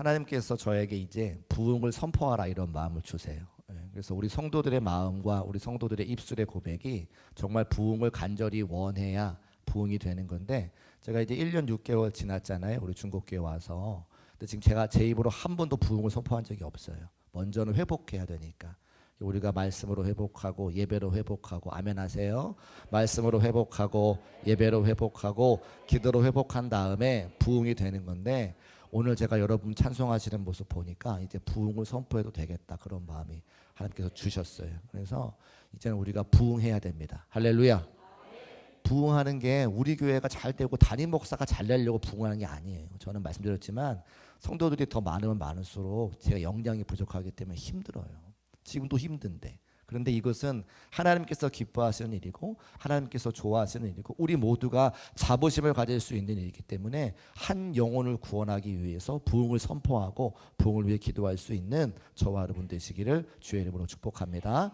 하나님께서 저에게 이제 부흥을 선포하라 이런 마음을 주세요. 그래서 우리 성도들의 마음과 우리 성도들의 입술의 고백이 정말 부흥을 간절히 원해야 부흥이 되는 건데, 제가 이제 1년 6개월 지났잖아요. 우리 중국교회 와서. 근데 지금 제가 제 입으로 한 번도 부흥을 선포한 적이 없어요. 먼저는 회복해야 되니까. 우리가 말씀으로 회복하고 예배로 회복하고, 아멘 하세요. 말씀으로 회복하고 예배로 회복하고 기도로 회복한 다음에 부흥이 되는 건데, 오늘 제가 여러분 찬송하시는 모습 보니까 이제 부흥을 선포해도 되겠다, 그런 마음이 하나님께서 주셨어요. 그래서 이제는 우리가 부흥해야 됩니다. 할렐루야. 부흥하는 게 우리 교회가 잘 되고 담임 목사가 잘 되려고 부흥하는 게 아니에요. 저는 말씀드렸지만 성도들이 더 많으면 많을수록 제가 역량이 부족하기 때문에 힘들어요. 지금도 힘든데. 그런데 이것은 하나님께서 기뻐하시는 일이고 하나님께서 좋아하시는 일이고 우리 모두가 자부심을 가질 수 있는 일이기 때문에 한 영혼을 구원하기 위해서 부흥을 선포하고 부흥을 위해 기도할 수 있는 저와 여러분 되시기를 주의 이름으로 축복합니다.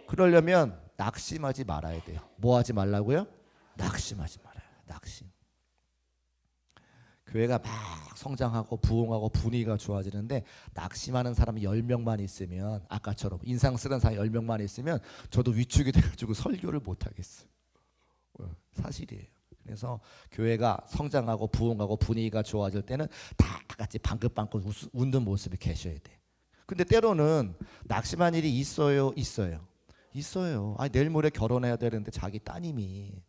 그러려면 낙심하지 말아야 돼요. 뭐 하지 말라고요? 낙심하지 말아요. 낙심. 교회가 막 성장하고 부흥하고 분위기가 좋아지는데 낙심하는 사람이 10명만 있으면, 아까처럼 인상 쓰는 사람이 10명만 있으면 저도 위축이 돼가지고 설교를 못하겠어요. 사실이에요. 그래서 교회가 성장하고 부흥하고 분위기가 좋아질 때는 다 같이 방긋방긋 웃는 모습이 계셔야 돼. 근데 때로는 낙심한 일이 있어요. 내일 모레 결혼해야 되는데 자기 따님이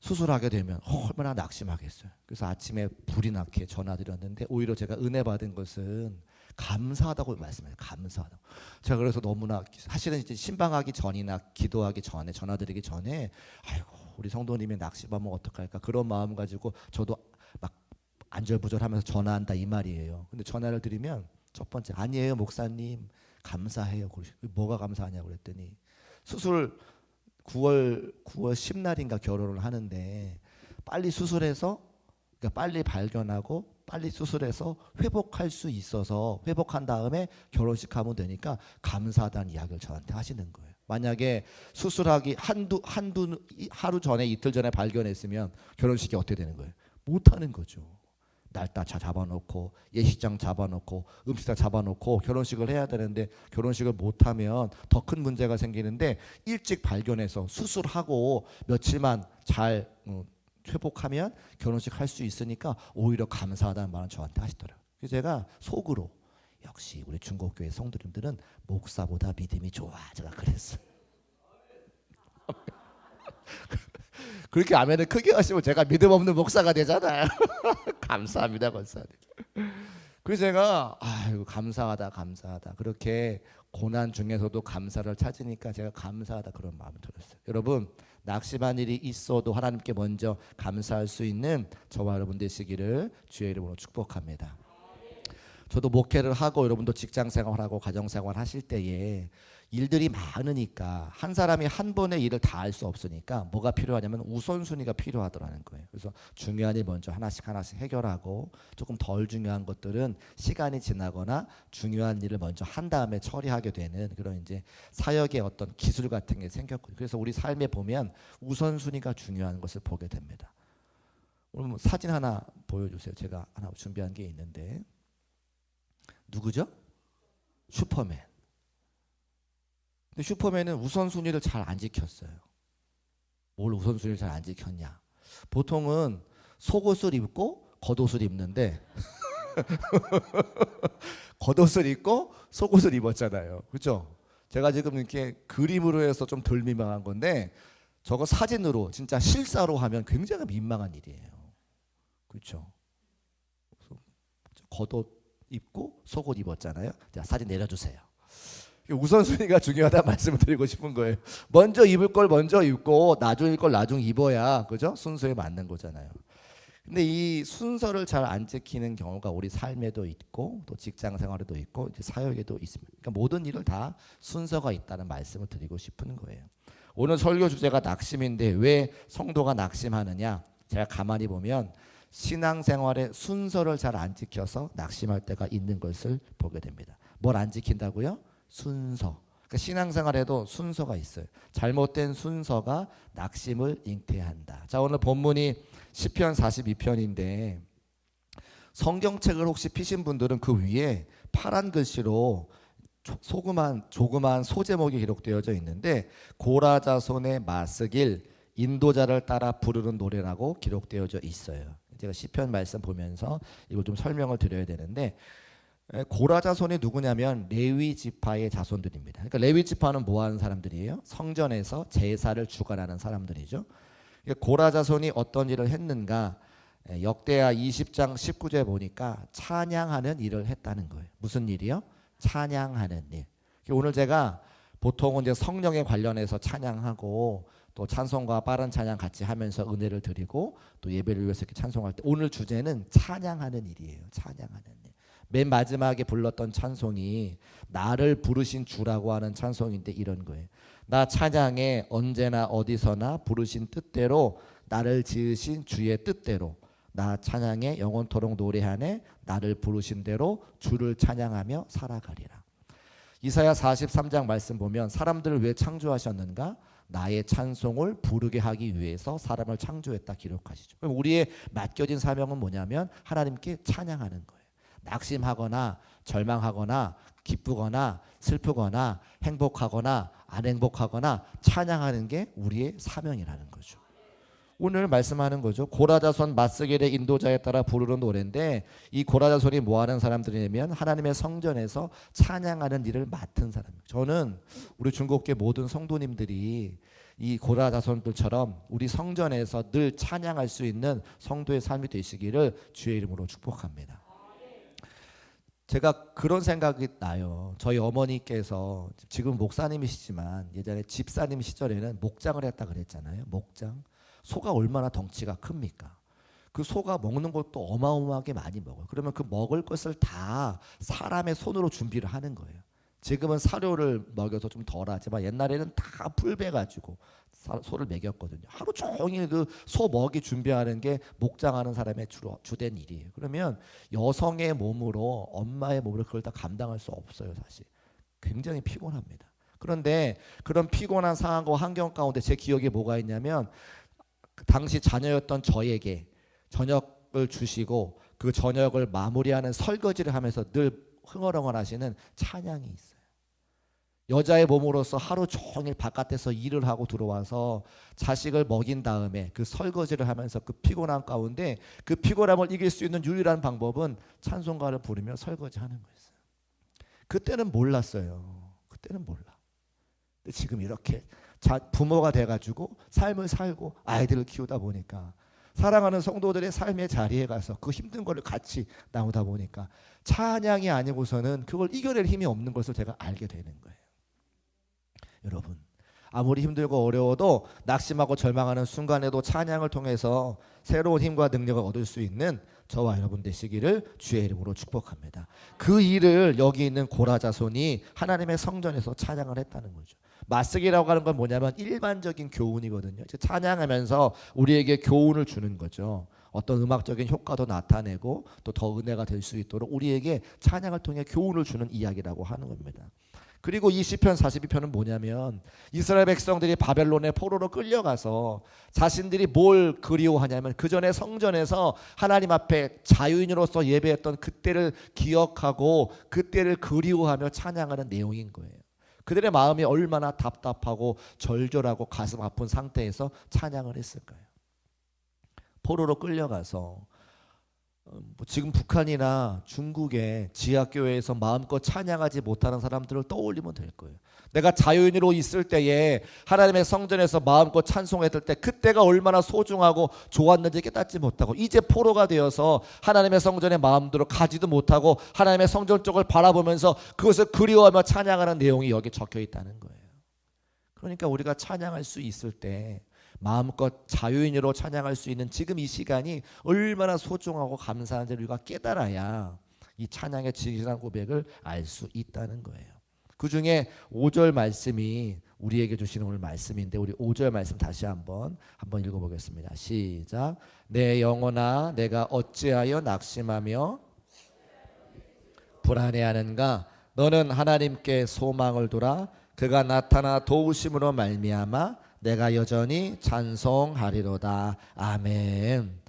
수술하게 되면 얼마나 낙심하겠어요. 그래서 아침에 불이 나게 전화드렸는데 오히려 제가 은혜 받은 것은 감사하다고 말씀해요. 감사하다고. 제가 그래서 너무나 사실은 이제 신방하기 전이나 기도하기 전에 전화드리기 전에 아이고 우리 성도님이 낙심하면 어떡할까 그런 마음 가지고 저도 막 안절부절하면서 전화한다 이 말이에요. 근데 전화를 드리면 첫 번째 아니에요 목사님 감사해요. 뭐가 감사하냐고 그랬더니 수술 9월 10날인가 결혼을 하는데 빨리 수술해서, 그러니까 빨리 발견하고 빨리 수술해서 회복할 수 있어서 회복한 다음에 결혼식 하면 되니까 감사하다는 이야기를 저한테 하시는 거예요. 만약에 수술하기 하루 전에 이틀 전에 발견했으면 결혼식이 어떻게 되는 거예요? 못 하는 거죠. 날짜 잡아놓고 예식장 잡아놓고 음식장 잡아놓고 결혼식을 해야 되는데 결혼식을 못하면 더 큰 문제가 생기는데 일찍 발견해서 수술하고 며칠만 잘 회복하면 결혼식 할 수 있으니까 오히려 감사하다는 말은 저한테 하시더라고요. 그래서 제가 속으로 역시 우리 중국교회 성도님들은 목사보다 믿음이 좋아, 제가 그랬어요. 그렇게 아멘을 크게 하시면 제가 믿음 없는 목사가 되잖아요. 감사합니다, 권사님. 그래서 제가 아이고 감사하다. 그렇게 고난 중에서도 감사를 찾으니까 제가 감사하다 그런 마음이 들었어요. 여러분 낙심한 일이 있어도 하나님께 먼저 감사할 수 있는 저와 여러분 되시기를 주의 이름으로 축복합니다. 저도 목회를 하고 여러분도 직장 생활하고 가정 생활 하실 때에 일들이 많으니까 한 사람이 한 번의 일을 다 할 수 없으니까 뭐가 필요하냐면 우선순위가 필요하더라는 거예요. 그래서 중요한 일 먼저 하나씩 해결하고 조금 덜 중요한 것들은 시간이 지나거나 중요한 일을 먼저 한 다음에 처리하게 되는 그런 이제 사역의 어떤 기술 같은 게 생겼고, 그래서 우리 삶에 보면 우선순위가 중요한 것을 보게 됩니다. 오늘 뭐 사진 하나 보여주세요. 제가 하나 준비한 게 있는데 누구죠? 슈퍼맨. 근데 슈퍼맨은 우선순위를 잘 안 지켰어요. 뭘 우선순위를 잘 안 지켰냐? 보통은 속옷을 입고 겉옷을 입는데 겉옷을 입고 속옷을 입었잖아요. 그렇죠? 제가 지금 이렇게 그림으로 해서 좀 덜 민망한 건데 저거 사진으로 진짜 실사로 하면 굉장히 민망한 일이에요. 그렇죠? 겉옷 입고 속옷 입었잖아요. 자, 사진 내려주세요. 우선순위가 중요하다 말씀을 드리고 싶은 거예요. 먼저 입을 걸 먼저 입고 나중 입을 걸 나중 입어야 그죠? 순서에 맞는 거잖아요. 근데 이 순서를 잘 안 지키는 경우가 우리 삶에도 있고 또 직장 생활에도 있고 이제 사역에도 있습니다. 그러니까 모든 일을 다 순서가 있다는 말씀을 드리고 싶은 거예요. 오늘 설교 주제가 낙심인데 왜 성도가 낙심하느냐? 제가 가만히 보면 신앙생활의 순서를 잘 안 지켜서 낙심할 때가 있는 것을 보게 됩니다. 뭘 안 지킨다고요? 순서. 그러니까 신앙생활에도 순서가 있어요. 잘못된 순서가 낙심을 잉태한다. 자, 오늘 본문이 시편 42편인데 성경책을 혹시 피신 분들은 그 위에 파란 글씨로 조그만 소제목이 기록되어져 있는데 고라자손의 마스길 인도자를 따라 부르는 노래라고 기록되어져 있어요. 제가 시편 말씀 보면서 이걸 좀 설명을 드려야 되는데 고라 자손이 누구냐면 레위 지파의 자손들입니다. 그러니까 레위 지파는 뭐 하는 사람들이에요? 성전에서 제사를 주관하는 사람들이죠. 고라 자손이 어떤 일을 했는가? 역대하 20장 19절에 보니까 찬양하는 일을 했다는 거예요. 무슨 일이요? 찬양하는 일. 오늘 제가 보통은 이제 성령에 관련해서 찬양하고 또 찬송과 빠른 찬양 같이 하면서 은혜를 드리고 또 예배를 위해서 이렇게 찬송할 때 오늘 주제는 찬양하는 일이에요. 찬양하는 일. 맨 마지막에 불렀던 찬송이 나를 부르신 주라고 하는 찬송인데 이런 거예요. 나 찬양해 언제나 어디서나 부르신 뜻대로 나를 지으신 주의 뜻대로 나 찬양해 영원토록 노래하네 나를 부르신 대로 주를 찬양하며 살아가리라. 이사야 43장 말씀 보면 사람들을 왜 창조하셨는가? 나의 찬송을 부르게 하기 위해서 사람을 창조했다 기록하시죠. 그럼 우리의 맡겨진 사명은 뭐냐면 하나님께 찬양하는 거예요. 낙심하거나 절망하거나 기쁘거나 슬프거나 행복하거나 안 행복하거나 찬양하는 게 우리의 사명이라는 거죠. 오늘 말씀하는 거죠. 고라자손 마스겔의 인도자에 따라 부르는 노래인데 이 고라자손이 뭐 하는 사람들이냐면 하나님의 성전에서 찬양하는 일을 맡은 사람이에요. 저는 우리 중국계 모든 성도님들이 이 고라자손들처럼 우리 성전에서 늘 찬양할 수 있는 성도의 삶이 되시기를 주의 이름으로 축복합니다. 제가 그런 생각이 나요. 저희 어머니께서 지금 목사님이시지만 예전에 집사님 시절에는 목장을 했다 그랬잖아요. 목장. 소가 얼마나 덩치가 큽니까? 그 소가 먹는 것도 어마어마하게 많이 먹어요. 그러면 그 먹을 것을 다 사람의 손으로 준비를 하는 거예요. 지금은 사료를 먹여서 좀 덜하지만 옛날에는 다 풀베가지고 소를 먹였거든요. 하루 종일 그 소 먹이 준비하는 게 목장하는 사람의 주된 일이에요. 그러면 여성의 몸으로 엄마의 몸으로 그걸 다 감당할 수 없어요. 사실 굉장히 피곤합니다. 그런데 그런 피곤한 상황과 환경 가운데 제 기억에 뭐가 있냐면 그 당시 자녀였던 저에게 저녁을 주시고 그 저녁을 마무리하는 설거지를 하면서 늘 흥얼흥얼 하시는 찬양이 있어요. 여자의 몸으로서 하루 종일 바깥에서 일을 하고 들어와서 자식을 먹인 다음에 그 설거지를 하면서 그 피곤한 가운데 그 피곤함을 이길 수 있는 유일한 방법은 찬송가를 부르며 설거지하는 거였어요. 그때는 몰랐어요. 그때는 몰라. 근데 지금 이렇게 부모가 돼가지고 삶을 살고 아이들을 키우다 보니까 사랑하는 성도들의 삶의 자리에 가서 그 힘든 거를 같이 나누다 보니까 찬양이 아니고서는 그걸 이겨낼 힘이 없는 것을 제가 알게 되는 거예요. 여러분 아무리 힘들고 어려워도 낙심하고 절망하는 순간에도 찬양을 통해서 새로운 힘과 능력을 얻을 수 있는 저와 여러분 되시기를 주의 이름으로 축복합니다. 그 일을 여기 있는 고라자손이 하나님의 성전에서 찬양을 했다는 거죠. 마스기라고 하는 건 뭐냐면 일반적인 교훈이거든요. 찬양하면서 우리에게 교훈을 주는 거죠. 어떤 음악적인 효과도 나타내고 또 더 은혜가 될 수 있도록 우리에게 찬양을 통해 교훈을 주는 이야기라고 하는 겁니다. 그리고 이 시편 42편은 뭐냐면 이스라엘 백성들이 바벨론의 포로로 끌려가서 자신들이 뭘 그리워하냐면 그 전에 성전에서 하나님 앞에 자유인으로서 예배했던 그때를 기억하고 그때를 그리워하며 찬양하는 내용인 거예요. 그들의 마음이 얼마나 답답하고 절절하고 가슴 아픈 상태에서 찬양을 했을까요? 포로로 끌려가서 지금 북한이나 중국의 지하교회에서 마음껏 찬양하지 못하는 사람들을 떠올리면 될 거예요. 내가 자유인으로 있을 때에 하나님의 성전에서 마음껏 찬송했을 때 그때가 얼마나 소중하고 좋았는지 깨닫지 못하고 이제 포로가 되어서 하나님의 성전에 마음대로 가지도 못하고 하나님의 성전 쪽을 바라보면서 그것을 그리워하며 찬양하는 내용이 여기 적혀 있다는 거예요. 그러니까 우리가 찬양할 수 있을 때 마음껏 자유인으로 찬양할 수 있는 지금 이 시간이 얼마나 소중하고 감사한지 우리가 깨달아야 이 찬양의 진실한 고백을 알 수 있다는 거예요. 그 중에 5절 말씀이 우리에게 주시는 오늘 말씀인데 우리 5절 말씀 다시 한번 읽어보겠습니다. 시작. 내 영혼아 내가 어찌하여 낙심하며 불안해하는가? 너는 하나님께 소망을 두라. 그가 나타나 도우심으로 말미암아 내가 여전히 찬송하리로다. 아멘.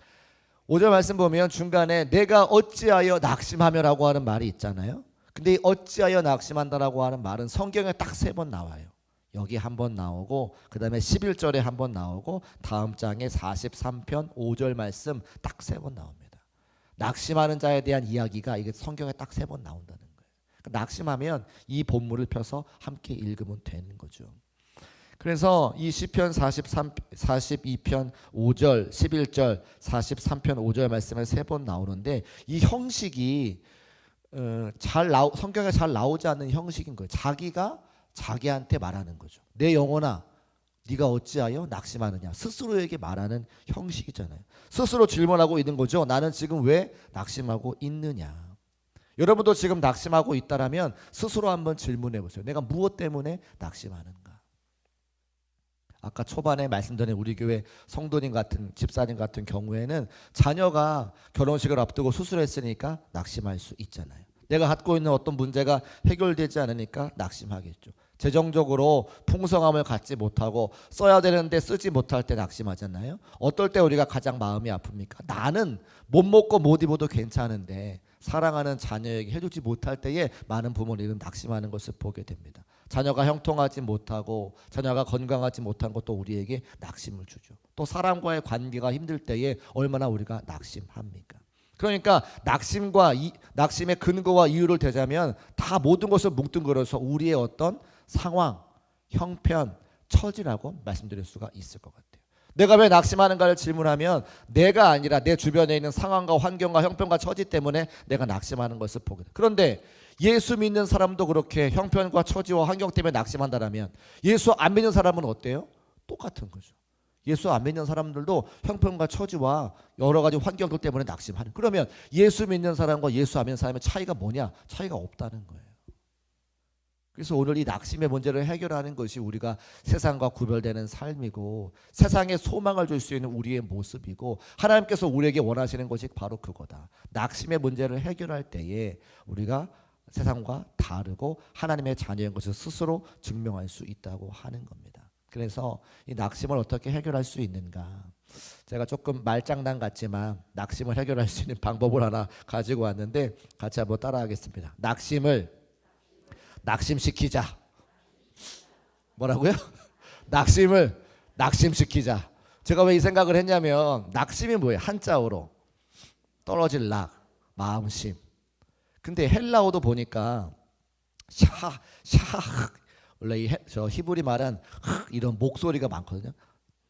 5절 말씀 보면 중간에 내가 어찌하여 낙심하며라고 하는 말이 있잖아요. 근데 이 어찌하여 낙심한다라고 하는 말은 성경에 딱 3번 나와요. 여기 한 번 나오고 그 다음에 11절에 한 번 나오고 다음 장에 43편 5절 말씀 딱 3번 나옵니다. 낙심하는 자에 대한 이야기가 이게 성경에 딱 3번 나온다는 거예요. 그러니까 낙심하면 이 본문을 펴서 함께 읽으면 되는 거죠. 그래서 이 시편 42편 5절 11절 43편 5절 말씀에 3번 나오는데 이 형식이 성경에 잘 나오지 않는 형식인 거예요. 자기가 자기한테 말하는 거죠. 내 영혼아 네가 어찌하여 낙심하느냐. 스스로에게 말하는 형식이잖아요. 스스로 질문하고 있는 거죠. 나는 지금 왜 낙심하고 있느냐. 여러분도 지금 낙심하고 있다라면 스스로 한번 질문해 보세요. 내가 무엇 때문에 낙심하는가. 아까 초반에 말씀드린 우리 교회 성도님 같은 집사님 같은 경우에는 자녀가 결혼식을 앞두고 수술했으니까 낙심할 수 있잖아요. 내가 갖고 있는 어떤 문제가 해결되지 않으니까 낙심하겠죠. 재정적으로 풍성함을 갖지 못하고 써야 되는데 쓰지 못할 때 낙심하잖아요. 어떨 때 우리가 가장 마음이 아픕니까? 나는 못 먹고 못 입어도 괜찮은데 사랑하는 자녀에게 해주지 못할 때에 많은 부모님은 낙심하는 것을 보게 됩니다. 자녀가 형통하지 못하고 자녀가 건강하지 못한 것도 우리에게 낙심을 주죠. 또 사람과의 관계가 힘들 때에 얼마나 우리가 낙심합니까? 그러니까 낙심의 근거와 이유를 대자면 다 모든 것을 뭉뚱그려서 우리의 어떤 상황, 형편, 처지라고 말씀드릴 수가 있을 것 같아요. 내가 왜 낙심하는가를 질문하면 내가 아니라 내 주변에 있는 상황과 환경과 형편과 처지 때문에 내가 낙심하는 것을 보게 돼요. 그런데 예수 믿는 사람도 그렇게 형편과 처지와 환경 때문에 낙심한다면 예수 안 믿는 사람은 어때요? 똑같은 거죠. 예수 안 믿는 사람들도 형편과 처지와 여러 가지 환경들 때문에 낙심하는. 그러면 예수 믿는 사람과 예수 안 믿는 사람의 차이가 뭐냐? 차이가 없다는 거예요. 그래서 오늘 이 낙심의 문제를 해결하는 것이 우리가 세상과 구별되는 삶이고 세상에 소망을 줄 수 있는 우리의 모습이고 하나님께서 우리에게 원하시는 것이 바로 그거다. 낙심의 문제를 해결할 때에 우리가 세상과 다르고 하나님의 자녀인 것을 스스로 증명할 수 있다고 하는 겁니다. 그래서 이 낙심을 어떻게 해결할 수 있는가? 제가 조금 말장난 같지만 낙심을 해결할 수 있는 방법을 하나 가지고 왔는데 같이 한번 따라하겠습니다. 낙심시키자. 뭐라고요? 낙심시키자. 제가 왜 이 생각을 했냐면 낙심이 뭐예요? 한자어로 떨어질 낙, 마음심. 근데 헬라어도 보니까 원래 저 히브리 말은 이런 목소리가 많거든요.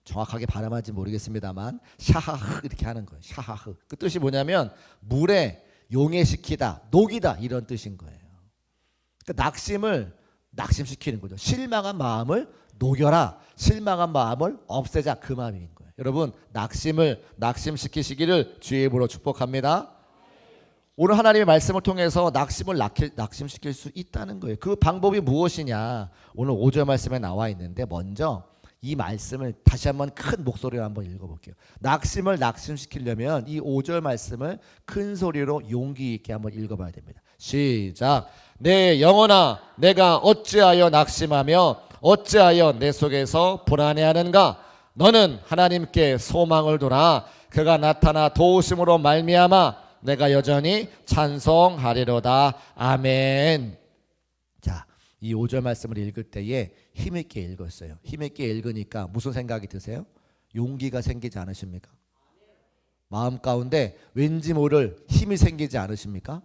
정확하게 발음할지 모르겠습니다.만 샤하흐 이렇게 하는 거예요. 샤하흐. 그 뜻이 뭐냐면 물에 용해시키다, 녹이다 이런 뜻인 거예요. 그러니까 낙심시키는 거죠. 실망한 마음을 녹여라. 실망한 마음을 없애자 그 마음인 거예요. 여러분 낙심시키시기를 주의 이름으로 축복합니다. 오늘 하나님의 말씀을 통해서 낙심시킬 수 있다는 거예요. 그 방법이 무엇이냐? 오늘 5절 말씀에 나와 있는데 먼저 이 말씀을 다시 한번 큰 목소리로 한번 읽어볼게요. 낙심시키려면 이 5절 말씀을 큰 소리로 용기 있게 한번 읽어봐야 됩니다. 시작. 내 영혼아 내가 어찌하여 낙심하며 어찌하여 내 속에서 불안해하는가? 너는 하나님께 소망을 두라. 그가 나타나 도우심으로 말미암아 내가 여전히 찬송하리로다. 아멘. 자, 이 5절 말씀을 읽을 때에 힘있게 읽었어요. 힘있게 읽으니까 무슨 생각이 드세요? 용기가 생기지 않으십니까? 마음 가운데 왠지 모를 힘이 생기지 않으십니까?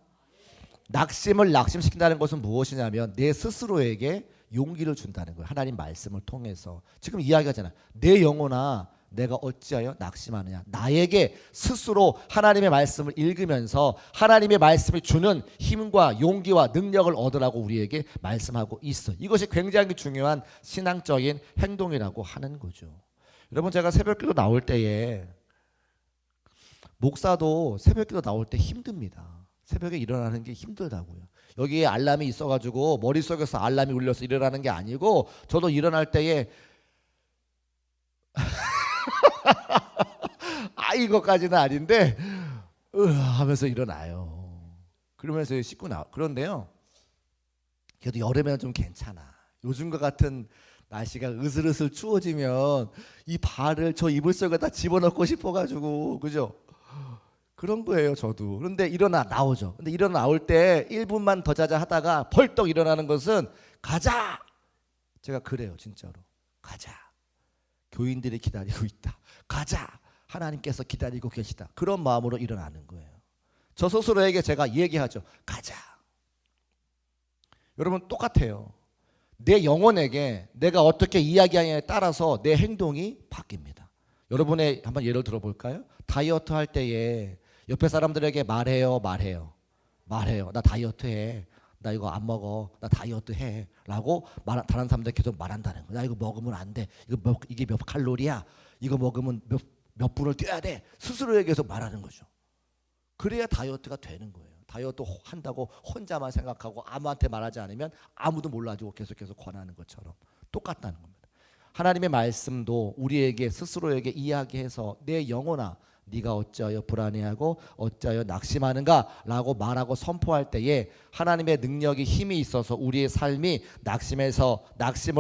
낙심시킨다는 것은 무엇이냐면 내 스스로에게 용기를 준다는 거예요. 하나님 말씀을 통해서. 지금 이야기하잖아. 내 영혼아 내가 어찌하여 낙심하느냐. 나에게 스스로 하나님의 말씀을 읽으면서 하나님의 말씀이 주는 힘과 용기와 능력을 얻으라고 우리에게 말씀하고 있어. 이것이 굉장히 중요한 신앙적인 행동이라고 하는 거죠. 여러분 제가 새벽기도 나올 때에 목사도 새벽기도 나올 때 힘듭니다. 새벽에 일어나는 게 힘들다고요. 여기에 알람이 있어가지고 머릿속에서 알람이 울려서 일어나는 게 아니고 저도 일어날 때에 이것까지는 아닌데 하면서 일어나요. 그러면서 씻고 그런데요. 그래도 여름에는 좀 괜찮아. 요즘과 같은 날씨가 으슬으슬 추워지면 이 발을 저 이불 속에다 집어넣고 싶어가지고 그죠? 그런 거예요, 저도. 그런데 나오죠. 근데 나올 때 1분만 더 자자 하다가 벌떡 일어나는 것은 가자. 제가 그래요, 진짜로. 가자. 교인들이 기다리고 있다. 가자. 하나님께서 기다리고 계시다. 그런 마음으로 일어나는 거예요. 저 스스로에게 제가 얘기하죠. 가자. 여러분 똑같아요. 내 영혼에게 내가 어떻게 이야기하냐에 따라서 내 행동이 바뀝니다. 여러분의 한번 예를 들어볼까요? 다이어트 할 때에 옆에 사람들에게 말해요. 나 다이어트 해. 나 이거 안 먹어. 나 다이어트 해. 라고 다른 사람들 계속 말한다는 거야. 나 이거 먹으면 안 돼. 이게 몇 칼로리야. 이거 먹으면 몇 분을 뛰어야 돼. 스스로에게 계속 말하는 거죠. 그래야 다이어트가 되는 거예요. 다이어트 한다고 혼자만 생각하고 아무한테 말하지 않으면 아무도 몰라주고 계속 권하는 것처럼 똑같다는 겁니다. 하나님의 말씀도 우리에게 스스로에게 이야기해서 내 영혼아 네가 어찌하여 불안해하고 어찌하여 낙심하는가 라고 말하고 선포할 때에 하나님의 능력이 힘이 있어서 우리의 삶이 낙심을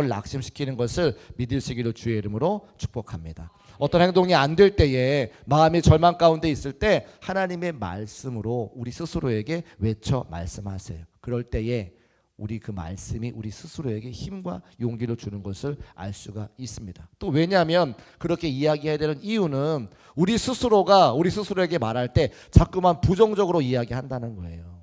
낙심시키는 것을 믿으시기를 주의 이름으로 축복합니다. 어떤 행동이 안 될 때에 마음이 절망 가운데 있을 때 하나님의 말씀으로 우리 스스로에게 외쳐 말씀하세요. 그럴 때에 우리 그 말씀이 우리 스스로에게 힘과 용기를 주는 것을 알 수가 있습니다. 또 왜냐하면 그렇게 이야기해야 되는 이유는 우리 스스로가 우리 스스로에게 말할 때 자꾸만 부정적으로 이야기한다는 거예요.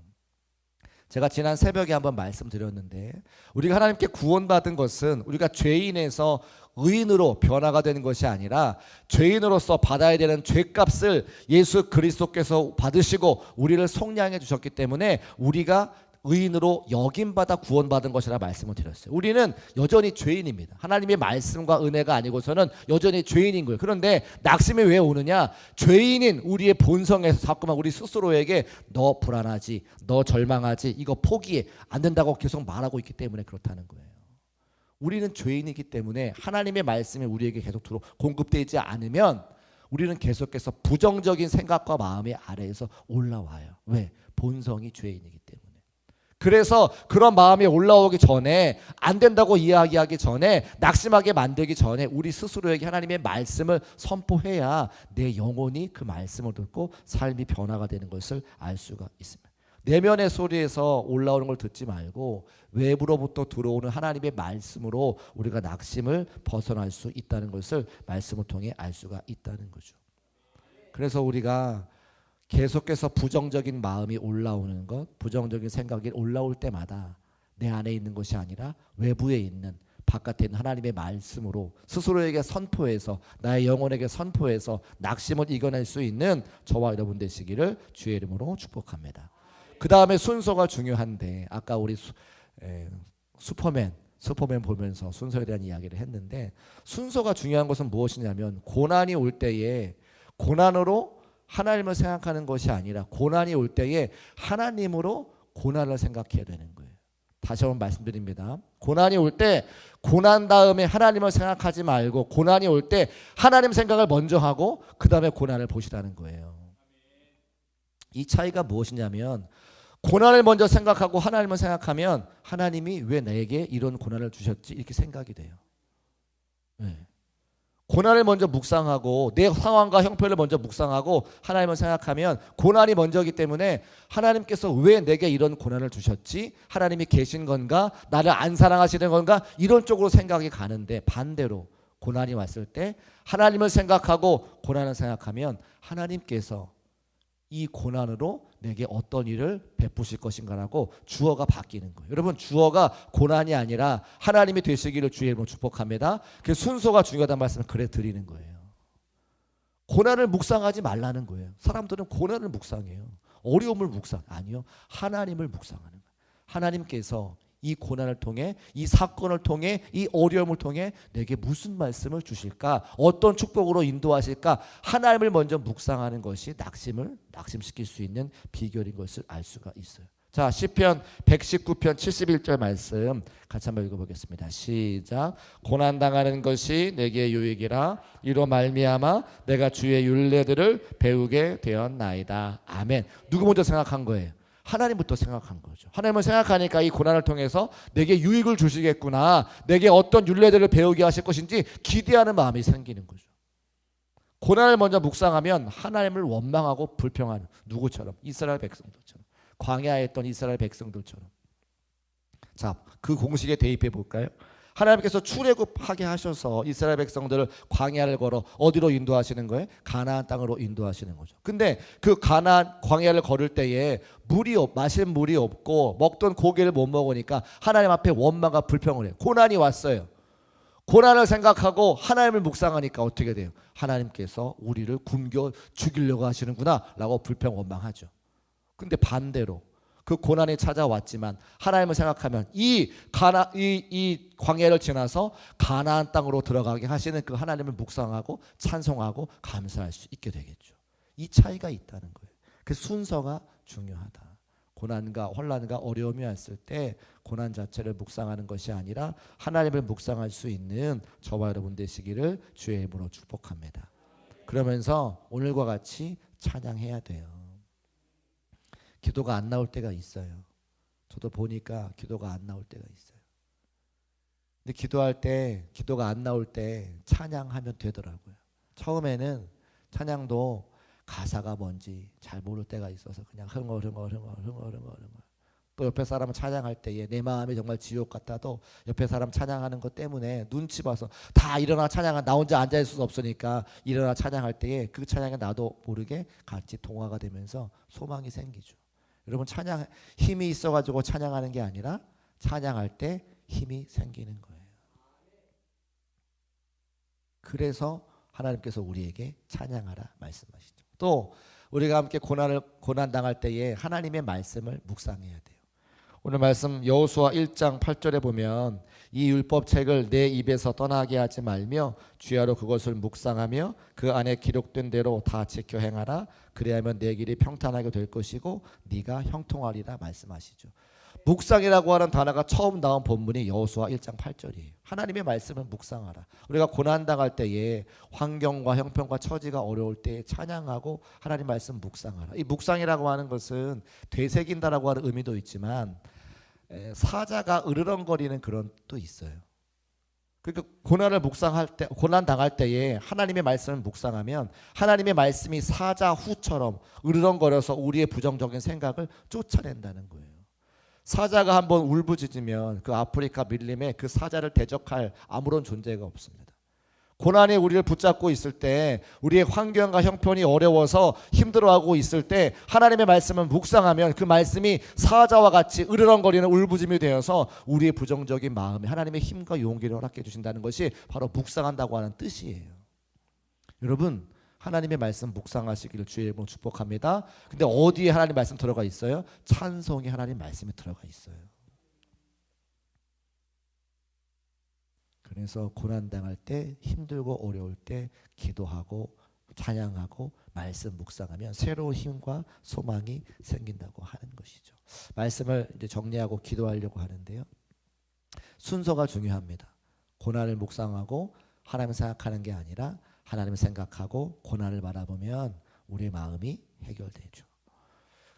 제가 지난 새벽에 한번 말씀드렸는데 우리가 하나님께 구원받은 것은 우리가 죄인에서 의인으로 변화가 되는 것이 아니라 죄인으로서 받아야 되는 죄값을 예수 그리스도께서 받으시고 우리를 속량해 주셨기 때문에 우리가 의인으로 여김받아 구원받은 것이라 말씀을 드렸어요. 우리는 여전히 죄인입니다. 하나님의 말씀과 은혜가 아니고서는 여전히 죄인인 거예요. 그런데 낙심이 왜 오느냐? 죄인인 우리의 본성에서 자꾸만 우리 스스로에게 너 불안하지, 너 절망하지, 이거 포기해, 안 된다고 계속 말하고 있기 때문에 그렇다는 거예요. 우리는 죄인이기 때문에 하나님의 말씀이 우리에게 계속 공급되지 않으면 우리는 계속해서 부정적인 생각과 마음의 아래에서 올라와요. 왜? 본성이 죄인이기 때문에. 그래서 그런 마음이 올라오기 전에 안 된다고 이야기하기 전에 낙심하게 만들기 전에 우리 스스로에게 하나님의 말씀을 선포해야 내 영혼이 그 말씀을 듣고 삶이 변화가 되는 것을 알 수가 있습니다. 내면의 소리에서 올라오는 걸 듣지 말고 외부로부터 들어오는 하나님의 말씀으로 우리가 낙심을 벗어날 수 있다는 것을 말씀을 통해 알 수가 있다는 거죠. 그래서 우리가 계속해서 부정적인 마음이 올라오는 것, 부정적인 생각이 올라올 때마다 내 안에 있는 것이 아니라 외부에 있는 바깥에 있는 하나님의 말씀으로 스스로에게 선포해서 나의 영혼에게 선포해서 낙심을 이겨낼 수 있는 저와 여러분 되시기를 주의 이름으로 축복합니다. 그 다음에 순서가 중요한데 아까 우리 슈퍼맨 보면서 순서에 대한 이야기를 했는데 순서가 중요한 것은 무엇이냐면 고난이 올 때에 고난으로 하나님을 생각하는 것이 아니라 고난이 올 때에 하나님으로 고난을 생각해야 되는 거예요. 다시 한번 말씀드립니다. 고난이 올 때 고난 다음에 하나님을 생각하지 말고 고난이 올 때 하나님 생각을 먼저 하고 그 다음에 고난을 보시라는 거예요. 이 차이가 무엇이냐면 고난을 먼저 생각하고 하나님을 생각하면 하나님이 왜 나에게 이런 고난을 주셨지 이렇게 생각이 돼요. 네. 고난을 먼저 묵상하고 내 상황과 형편을 먼저 묵상하고 하나님을 생각하면 고난이 먼저이기 때문에 하나님께서 왜 내게 이런 고난을 주셨지? 하나님이 계신 건가? 나를 안 사랑하시는 건가? 이런 쪽으로 생각이 가는데 반대로 고난이 왔을 때 하나님을 생각하고 고난을 생각하면 하나님께서 이 고난으로 내게 어떤 일을 베푸실 것인가라고 주어가 바뀌는 거예요. 여러분 주어가 고난이 아니라 하나님이 되시기를 주의 이름으로 축복합니다. 그 순서가 중요하다는 말씀을 그래 드리는 거예요. 고난을 묵상하지 말라는 거예요. 사람들은 고난을 묵상해요. 어려움을 아니요. 하나님을 묵상하는 거예요. 하나님께서 이 고난을 통해 이 사건을 통해 이 어려움을 통해 내게 무슨 말씀을 주실까? 어떤 축복으로 인도하실까? 하나님을 먼저 묵상하는 것이 낙심시킬 수 있는 비결인 것을 알 수가 있어요. 자, 시편 119편 71절 말씀 같이 한번 읽어보겠습니다. 시작. 고난당하는 것이 내게 유익이라 이로 말미암아 내가 주의 율례들을 배우게 되었나이다. 아멘. 누구 먼저 생각한 거예요? 하나님부터 생각한 거죠. 하나님을 생각하니까 이 고난을 통해서 내게 유익을 주시겠구나, 내게 어떤 율례들을 배우게 하실 것인지 기대하는 마음이 생기는 거죠. 고난을 먼저 묵상하면 하나님을 원망하고 불평하는, 누구처럼? 이스라엘 백성들처럼, 광야에 있던 이스라엘 백성들처럼. 자, 그 공식에 대입해 볼까요? 하나님께서 출애굽하게 하셔서 이스라엘 백성들을 광야를 걸어 어디로 인도하시는 거예요? 가나안 땅으로 인도하시는 거죠. 근데 그 가나안 광야를 걸을 때에 마실 물이 없고 먹던 고기를 못 먹으니까 하나님 앞에 원망과 불평을 해요. 고난이 왔어요. 고난을 생각하고 하나님을 묵상하니까 어떻게 돼요? 하나님께서 우리를 굶겨 죽이려고 하시는구나 라고 불평 원망하죠. 근데 반대로 그 고난이 찾아왔지만 하나님을 생각하면 이 광야를 지나서 가나안 땅으로 들어가게 하시는 그 하나님을 묵상하고 찬송하고 감사할 수 있게 되겠죠. 이 차이가 있다는 거예요. 그 순서가 중요하다. 고난과 혼란과 어려움이 왔을 때 고난 자체를 묵상하는 것이 아니라 하나님을 묵상할 수 있는 저와 여러분 되시기를 주의 이름으로 축복합니다. 그러면서 오늘과 같이 찬양해야 돼요. 기도가 안 나올 때가 있어요. 저도 보니까 기도가 안 나올 때가 있어요. 근데 기도할 때, 기도가 안 나올 때 찬양하면 되더라고요. 처음에는 찬양도 가사가 뭔지 잘 모를 때가 있어서 그냥 흥얼흥얼. 또 옆에 사람은 찬양할 때에 내 마음이 정말 지옥 같아도 옆에 사람 찬양하는 것 때문에 눈치 봐서 다 일어나 찬양하, 나 혼자 앉아 있을 수 없으니까 일어나 찬양할 때에 그 찬양에 나도 모르게 같이 동화가 되면서 소망이 생기죠. 여러분, 찬양 힘이 있어가지고 찬양하는 게 아니라 찬양할 때 힘이 생기는 거예요. 그래서 하나님께서 우리에게 찬양하라 말씀하시죠. 또 우리가 함께 고난 당할 때에 하나님의 말씀을 묵상해야 돼요. 오늘 말씀 여호수아 1장 8절에 보면 이 율법책을 내 입에서 떠나게 하지 말며 주야로 그것을 묵상하며 그 안에 기록된 대로 다 지켜 행하라. 그리하면 내 길이 평탄하게 될 것이고 네가 형통하리라 말씀하시죠. 묵상이라고 하는 단어가 처음 나온 본문이 여호수아 1장 8절이에요. 하나님의 말씀을 묵상하라. 우리가 고난당할 때에 환경과 형편과 처지가 어려울 때에 찬양하고 하나님 말씀 묵상하라. 이 묵상이라고 하는 것은 되새긴다라고 하는 의미도 있지만 사자가 으르렁거리는 그런 뜻도 있어요. 그러니까 고난 당할 때에 하나님의 말씀을 묵상하면 하나님의 말씀이 사자 후처럼 으르렁거려서 우리의 부정적인 생각을 쫓아낸다는 거예요. 사자가 한번 울부짖으면 그 아프리카 밀림에 그 사자를 대적할 아무런 존재가 없습니다. 고난이 우리를 붙잡고 있을 때, 우리의 환경과 형편이 어려워서 힘들어하고 있을 때 하나님의 말씀을 묵상하면 그 말씀이 사자와 같이 으르렁거리는 울부짖음이 되어서 우리의 부정적인 마음에 하나님의 힘과 용기를 허락해 주신다는 것이 바로 묵상한다고 하는 뜻이에요. 여러분, 하나님의 말씀 묵상하시기를 주의 이름으로 축복합니다. 근데 어디에 하나님 말씀 들어가 있어요? 찬송이 하나님 말씀에 들어가 있어요. 그래서 고난당할 때, 힘들고 어려울 때 기도하고 찬양하고 말씀 묵상하면 새로운 힘과 소망이 생긴다고 하는 것이죠. 말씀을 이제 정리하고 기도하려고 하는데요. 순서가 중요합니다. 고난을 묵상하고 하나님을 생각하는 게 아니라 하나님을 생각하고 고난을 바라보면 우리의 마음이 해결되죠.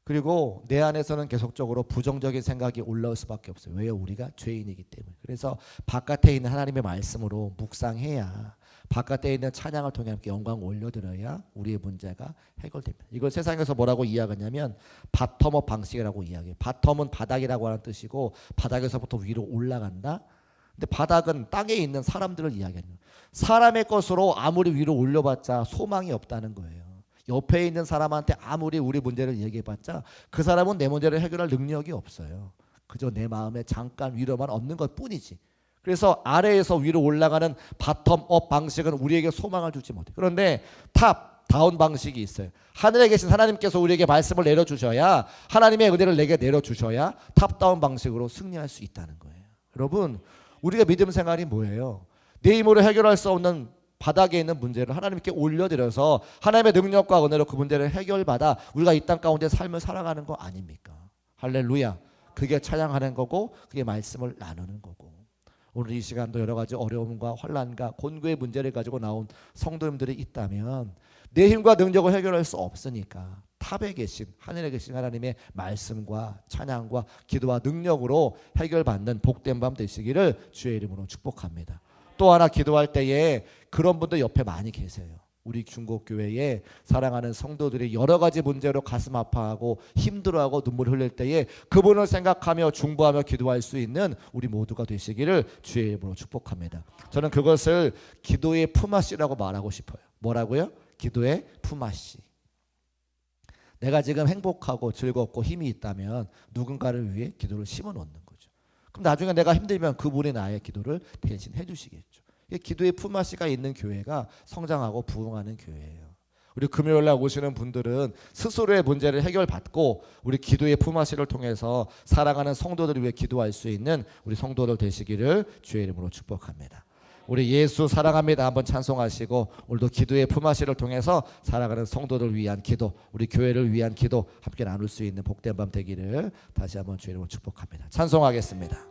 그리고 내 안에서는 계속적으로 부정적인 생각이 올라올 수밖에 없어요. 왜요? 우리가 죄인이기 때문에. 그래서 바깥에 있는 하나님의 말씀으로 묵상해야, 바깥에 있는 찬양을 통해 함께 영광 올려드려야 우리의 문제가 해결됩니다. 이걸 세상에서 뭐라고 이야기하냐면 바텀업 방식이라고 이야기해요. 바텀은 바닥이라고 하는 뜻이고 바닥에서부터 위로 올라간다. 근데 바닥은 땅에 있는 사람들을 이야기하는 거예요. 사람의 것으로 아무리 위로 올려봤자 소망이 없다는 거예요. 옆에 있는 사람한테 아무리 우리 문제를 얘기해봤자 그 사람은 내 문제를 해결할 능력이 없어요. 그저 내 마음에 잠깐 위로만 얻는 것 뿐이지. 그래서 아래에서 위로 올라가는 바텀업 방식은 우리에게 소망을 주지 못해. 그런데 다운 방식이 있어요. 하늘에 계신 하나님께서 우리에게 말씀을 내려주셔야, 하나님의 은혜를 내게 내려주셔야 탑다운 방식으로 승리할 수 있다는 거예요. 여러분, 우리가 믿음 생활이 뭐예요? 내 힘으로 해결할 수 없는 바닥에 있는 문제를 하나님께 올려드려서 하나님의 능력과 은혜로 그 문제를 해결받아 우리가 이 땅 가운데 삶을 살아가는 거 아닙니까? 할렐루야. 그게 찬양하는 거고 그게 말씀을 나누는 거고. 오늘 이 시간도 여러 가지 어려움과 환난과 곤고의 문제를 가지고 나온 성도님들이 있다면 내 힘과 능력을 해결할 수 없으니까 탑에 계신, 하늘에 계신 하나님의 말씀과 찬양과 기도와 능력으로 해결받는 복된 밤 되시기를 주의 이름으로 축복합니다. 또 하나, 기도할 때에 그런 분들 옆에 많이 계세요. 우리 중국교회에 사랑하는 성도들이 여러 가지 문제로 가슴 아파하고 힘들어하고 눈물 흘릴 때에 그분을 생각하며 중보하며 기도할 수 있는 우리 모두가 되시기를 주의 이름으로 축복합니다. 저는 그것을 기도의 품앗이라고 말하고 싶어요. 뭐라고요? 기도의 품앗이. 내가 지금 행복하고 즐겁고 힘이 있다면 누군가를 위해 기도를 심어 놓는 거죠. 그럼 나중에 내가 힘들면 그분이 나의 기도를 대신 해주시겠죠. 기도의 품앗이가 있는 교회가 성장하고 부흥하는 교회예요. 우리 금요일날 오시는 분들은 스스로의 문제를 해결받고 우리 기도의 품앗이를 통해서 사랑하는 성도들을 위해 기도할 수 있는 우리 성도들 되시기를 주의 이름으로 축복합니다. 우리 예수 사랑합니다 한번 찬송하시고 오늘도 기도의 품앗이를 통해서 사랑하는 성도들 위한 기도, 우리 교회를 위한 기도 함께 나눌 수 있는 복된 밤 되기를 다시 한번 주의 이름으로 축복합니다. 찬송하겠습니다.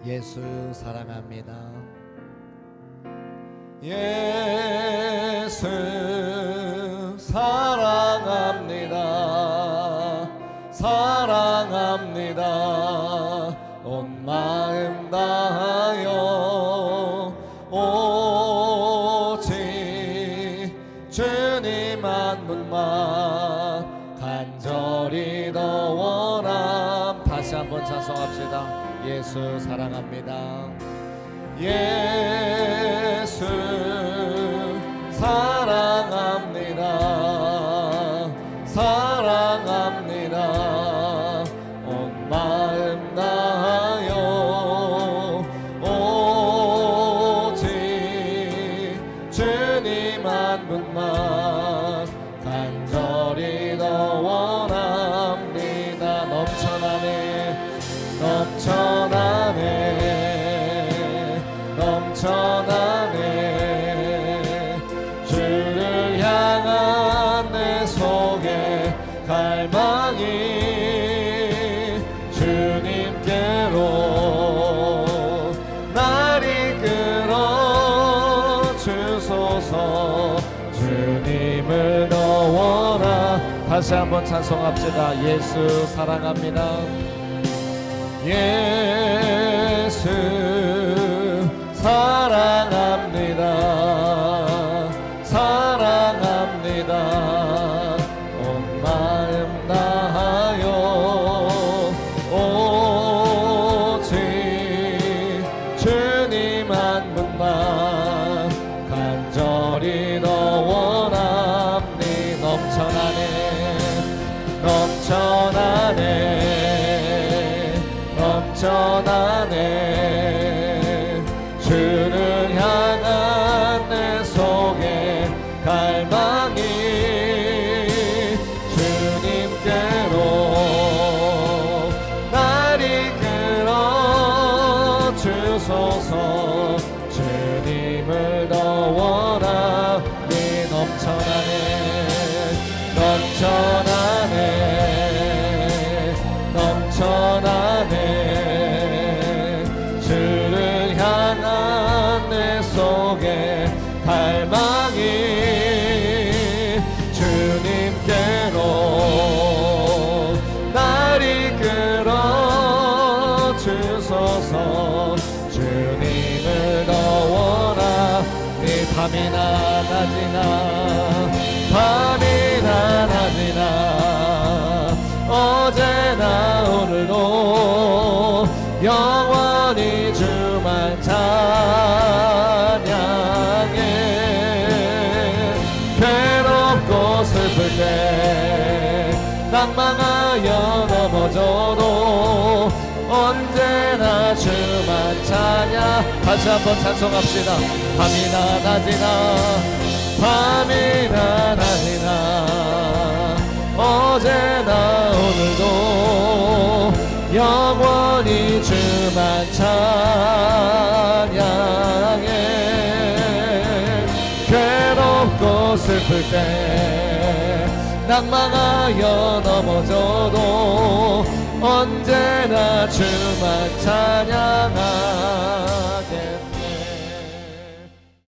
예수 사랑합니다. 예수 사랑합니다. 사랑합니다. 온 마음 다하여 오직 주님 한 분만 간절히 더 원함. 다시 한번 찬송합시다. 예수 사랑합니다. 예수 사랑합니다. 사랑합니다. 온 마음 다하여 오직 주님 한 분만 간절히 더 원합니다. 넘쳐나네 넘쳐나네 주를 향한 내 속에 갈망이 주님께로 날 이끌어 주소서. 주님을 더 원하. 다시 한번 찬송합시다. 예수 사랑합니다. 예수 사랑합니다. 사랑합니다. 온 마음 다하여 오직 주님 한 분만 간절히 더 원합니. 넘쳐나네 주를 향한 내 속에 갈망이 주님께로 날 이끌어 주소서. 주님을 더 원하니. 넘쳐나네 주를 향한 내 속에 갈망이 주님께로 날 이끌어 주소서. 주님을 더 원하니. 밤이나 낮이나 어제나 오늘도 영원히 주만 찬양해. 괴롭고 슬플 때 낭망하여 넘어져도 언제나 주만 찬양. 다시 한번 찬송합시다. 밤이나 낮이나 어제나 오늘도 영원히 주만 찬양해. 괴롭고 슬플 때 낭망하여 넘어져도 언제나 주만 찬양하.